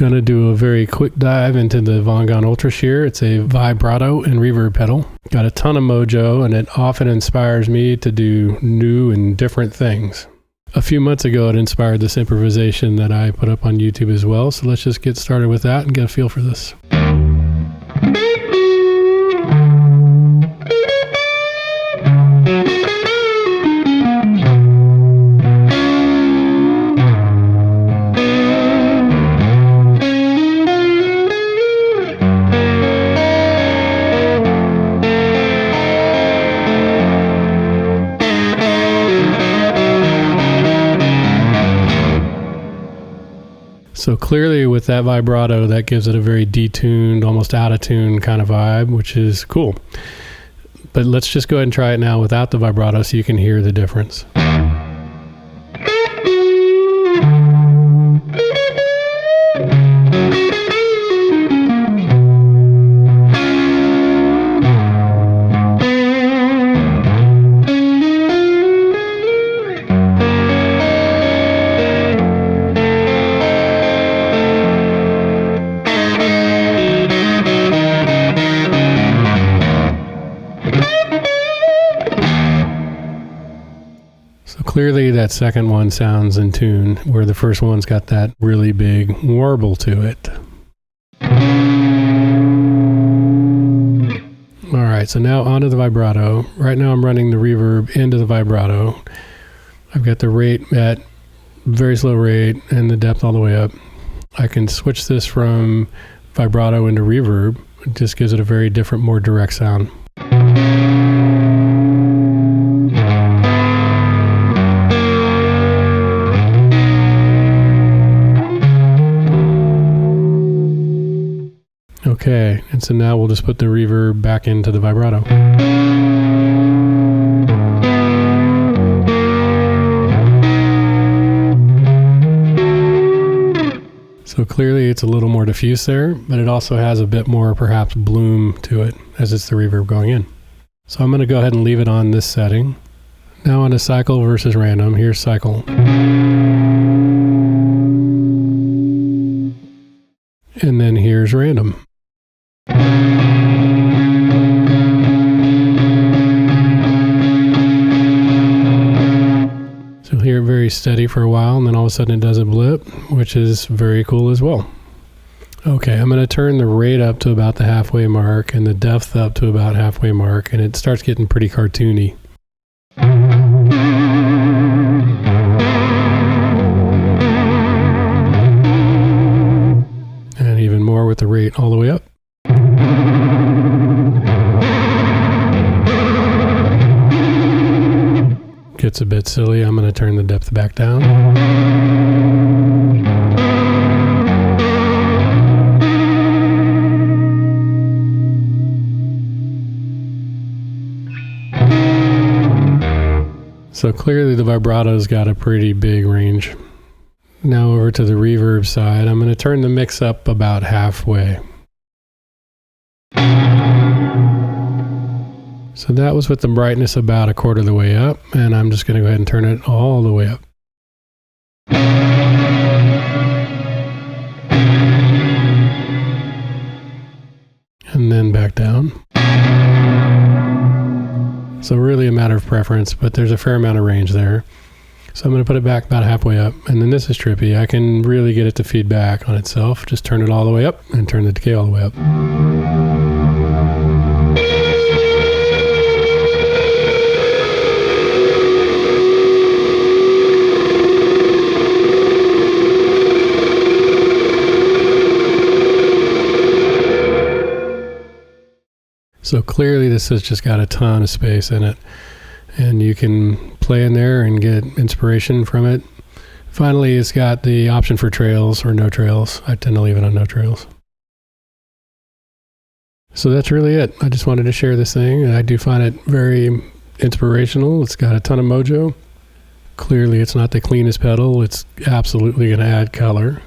Gonna do a very quick dive into the Vongon Utrasheer. It's a vibrato and reverb pedal. Got a ton of mojo, and it often inspires me to do new and different things. A few months ago, it inspired this improvisation that I put up on YouTube as well. So let's just get started with that and get a feel for this. So clearly with that vibrato, that gives it a very detuned, almost out of tune kind of vibe, which is cool. But let's just go ahead and try it now without the vibrato so you can hear the difference. So clearly that second one sounds in tune, where the first one's got that really big warble to it. All right, so now onto the vibrato. Right now I'm running the reverb into the vibrato. I've got the rate at very slow rate and the depth all the way up. I can switch this from vibrato into reverb. It just gives it a very different, more direct sound. Okay, and so now we'll just put the reverb back into the vibrato. So clearly it's a little more diffuse there, but it also has a bit more perhaps bloom to it as it's the reverb going in. So I'm going to go ahead and leave it on this setting. Now on to cycle versus random. Here's cycle. And then here's random. So hear it very steady for a while, and then all of a sudden it does a blip, which is very cool as well. Okay, I'm going to turn the rate up to about the halfway mark and the depth up to about halfway mark, and it starts getting pretty cartoony. And even more with the rate all the way up. Gets a bit silly. I'm going to turn the depth back down. So clearly the vibrato's got a pretty big range. Now over to the reverb side, I'm going to turn the mix up about halfway. So that was with the brightness about a quarter of the way up, and I'm just going to go ahead and turn it all the way up. And then back down. So really a matter of preference, but there's a fair amount of range there. So I'm going to put it back about halfway up, and then this is trippy. I can really get it to feed back on itself. Just turn it all the way up and turn the decay all the way up. So clearly this has just got a ton of space in it, and you can play in there and get inspiration from it. Finally, it's got the option for trails or no trails. I tend to leave it on no trails. So that's really it. I just wanted to share this thing, and I do find it very inspirational. It's got a ton of mojo. Clearly it's not the cleanest pedal. It's absolutely going to add color.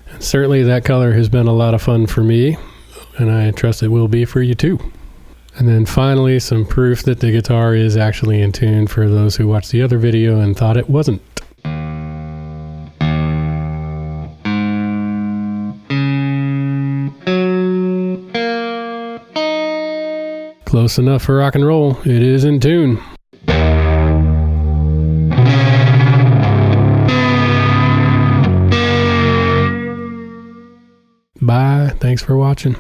And certainly that color has been a lot of fun for me, and I trust it will be for you too. And then finally, some proof that the guitar is actually in tune for those who watched the other video and thought it wasn't. Close enough for rock and roll. It is in tune. Bye. Thanks for watching.